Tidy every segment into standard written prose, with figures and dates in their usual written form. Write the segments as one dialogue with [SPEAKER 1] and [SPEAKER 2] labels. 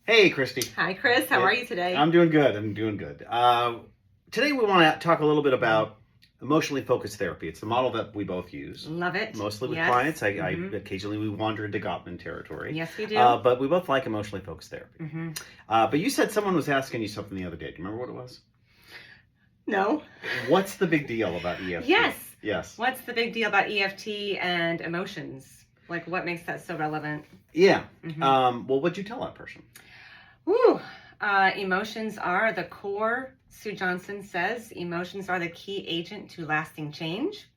[SPEAKER 1] Hey, Christy.
[SPEAKER 2] Hi, Chris. How are you today?
[SPEAKER 1] I'm doing good. Today we want to talk a little bit about emotionally focused therapy. It's the model that we both use.
[SPEAKER 2] Love it.
[SPEAKER 1] Mostly with
[SPEAKER 2] Yes.
[SPEAKER 1] clients. I occasionally we wander into Gottman territory.
[SPEAKER 2] Yes, we do.
[SPEAKER 1] But we both like emotionally focused therapy. But you said someone was asking you something the other day. Do you remember what it was?
[SPEAKER 2] No.
[SPEAKER 1] What's the big deal about E.F.T? Yes.
[SPEAKER 2] What's the big deal about E.F.T and emotions? Like, what makes that so relevant?
[SPEAKER 1] Yeah. Well, what'd you tell that person?
[SPEAKER 2] Emotions are the core. Sue Johnson says emotions are the key agent to lasting change.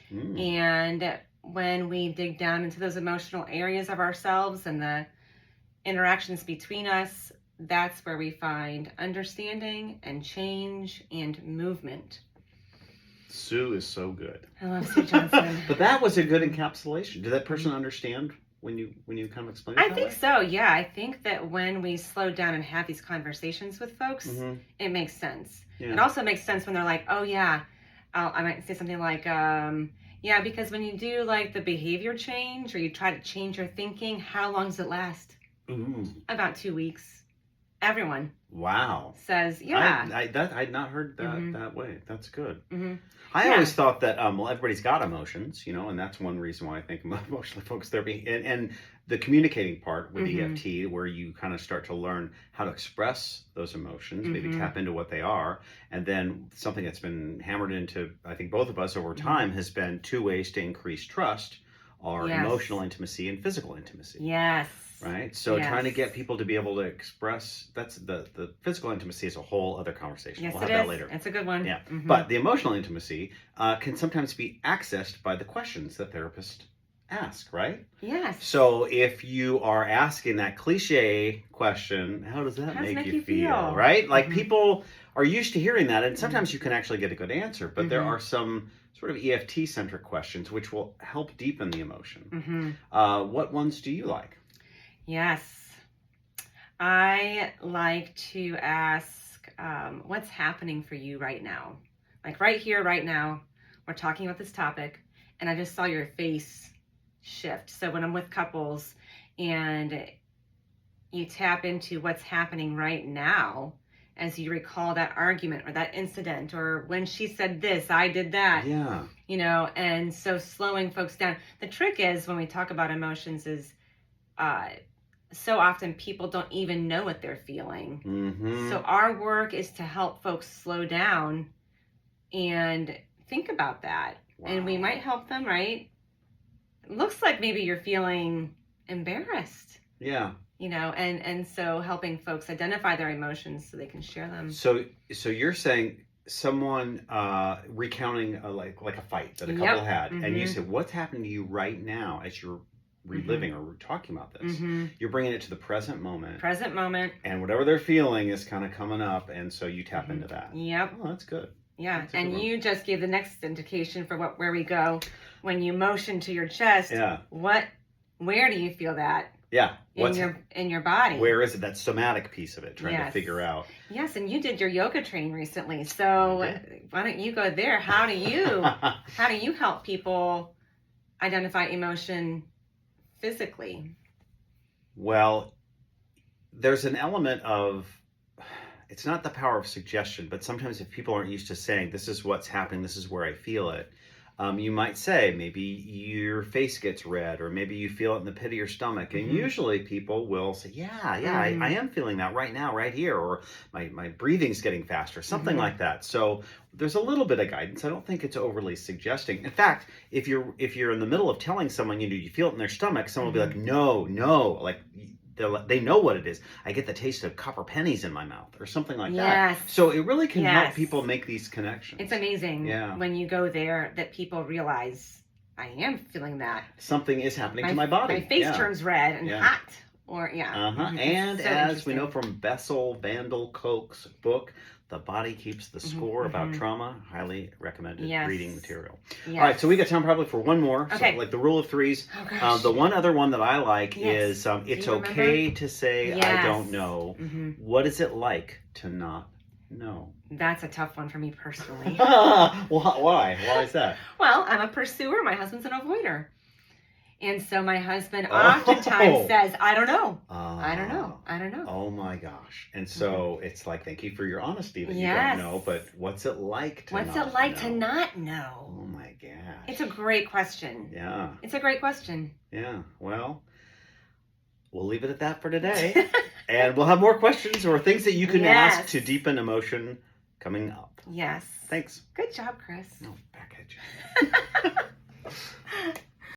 [SPEAKER 2] And when we dig down into those emotional areas of ourselves and the interactions between us, that's where we find understanding and change and movement.
[SPEAKER 1] Sue is so good.
[SPEAKER 2] I love Sue Johnson.
[SPEAKER 1] But that was a good encapsulation. Did that person understand when you kind of explained it
[SPEAKER 2] I think so, yeah. I think that when we slow down and have these conversations with folks, it makes sense.
[SPEAKER 1] Yeah.
[SPEAKER 2] It also makes sense when they're like, oh yeah, I might say something like, yeah, because when you do like the behavior change or you try to change your thinking, how long does it last? About 2 weeks. Everyone.
[SPEAKER 1] Wow.
[SPEAKER 2] Says, yeah.
[SPEAKER 1] I'd not heard that way. That's good.
[SPEAKER 2] I
[SPEAKER 1] always thought that, everybody's got emotions, and that's one reason why I think emotionally focused therapy and the communicating part with E.F.T, where you kind of start to learn how to express those emotions, maybe tap into what they are. And then something that's been hammered into, I think, both of us over time has been 2 ways to increase trust are emotional intimacy and physical intimacy.
[SPEAKER 2] Yes.
[SPEAKER 1] Right? So trying to get people to be able to express, that's the physical intimacy is a whole other conversation.
[SPEAKER 2] Yes,
[SPEAKER 1] we'll have that later.
[SPEAKER 2] It's a good one.
[SPEAKER 1] Yeah. But the emotional intimacy can sometimes be accessed by the questions that therapists ask, right?
[SPEAKER 2] Yes.
[SPEAKER 1] So if you are asking that cliche question, how does that make you feel? Right? Like people are used to hearing that, and sometimes you can actually get a good answer, but there are some sort of EFT-centric questions which will help deepen the emotion. What ones do you like?
[SPEAKER 2] Yes. I like to ask, what's happening for you right now? Like right here, right now, we're talking about this topic, and I just saw your face shift. So when I'm with couples and you tap into what's happening right now, as you recall that argument or that incident, or when she said this, I did that.
[SPEAKER 1] Yeah.
[SPEAKER 2] And so slowing folks down. The trick is when we talk about emotions is, so often people don't even know what they're feeling. So our work is to help folks slow down and think about that. Wow. And we might help them, right? It looks like maybe you're feeling embarrassed.
[SPEAKER 1] Yeah.
[SPEAKER 2] And so helping folks identify their emotions so they can share them.
[SPEAKER 1] So you're saying someone recounting like a fight that a couple had, and you said, what's happening to you right now as you're reliving or talking about this? You're bringing it to the present moment. And whatever they're feeling is kind of coming up, and so you tap into that.
[SPEAKER 2] Yep.
[SPEAKER 1] Oh, that's good.
[SPEAKER 2] Yeah, and you just gave the next indication for where we go when you motion to your chest.
[SPEAKER 1] Yeah.
[SPEAKER 2] Where do you feel that?
[SPEAKER 1] Yeah.
[SPEAKER 2] In your body.
[SPEAKER 1] Where is it? That somatic piece of it, trying to figure out.
[SPEAKER 2] Yes, and you did your yoga training recently, so why don't you go there? How do you help people identify emotion physically?
[SPEAKER 1] Well, there's an element of, it's not the power of suggestion, but sometimes if people aren't used to saying, this is what's happening, this is where I feel it, you might say, maybe your face gets red, or maybe you feel it in the pit of your stomach. And usually people will say, I am feeling that right now, right here, or my breathing's getting faster, something like that. So there's a little bit of guidance. I don't think it's overly suggesting. In fact, if you're in the middle of telling someone, you feel it in their stomach, someone will be like, no, like, they know what it is. I get the taste of copper pennies in my mouth or something like that. So it really can help people make these connections.
[SPEAKER 2] It's amazing when you go there that people realize, I am feeling that.
[SPEAKER 1] Something is happening to my body.
[SPEAKER 2] My face turns red and hot. Or,
[SPEAKER 1] And so as we know from Bessel van der Kolk's book, The Body Keeps the Score about trauma, highly recommended reading material. All right, so we got time probably for one more.
[SPEAKER 2] Okay.
[SPEAKER 1] So like the rule of threes. The one other one that I like is it's okay to say I don't know. What is it like to not know?
[SPEAKER 2] That's a tough one for me personally.
[SPEAKER 1] Well, why? Why is that?
[SPEAKER 2] Well, I'm a pursuer. My husband's an avoider. And so my husband
[SPEAKER 1] Oh.
[SPEAKER 2] oftentimes says, I don't know. I don't know.
[SPEAKER 1] Ah.
[SPEAKER 2] I don't know.
[SPEAKER 1] Oh my gosh. And so it's like, thank you for your honesty that you
[SPEAKER 2] Yes.
[SPEAKER 1] don't know, but what's it like to
[SPEAKER 2] What's
[SPEAKER 1] not
[SPEAKER 2] it like to
[SPEAKER 1] know?
[SPEAKER 2] not know?
[SPEAKER 1] Oh my gosh.
[SPEAKER 2] It's a great question.
[SPEAKER 1] Yeah.
[SPEAKER 2] It's a great question.
[SPEAKER 1] Yeah. Well, we'll leave it at that for today. And we'll have more questions or things that you can ask
[SPEAKER 2] Yes.
[SPEAKER 1] to deepen emotion coming up.
[SPEAKER 2] Yes.
[SPEAKER 1] Thanks.
[SPEAKER 2] Good job, Chris.
[SPEAKER 1] No, back at you.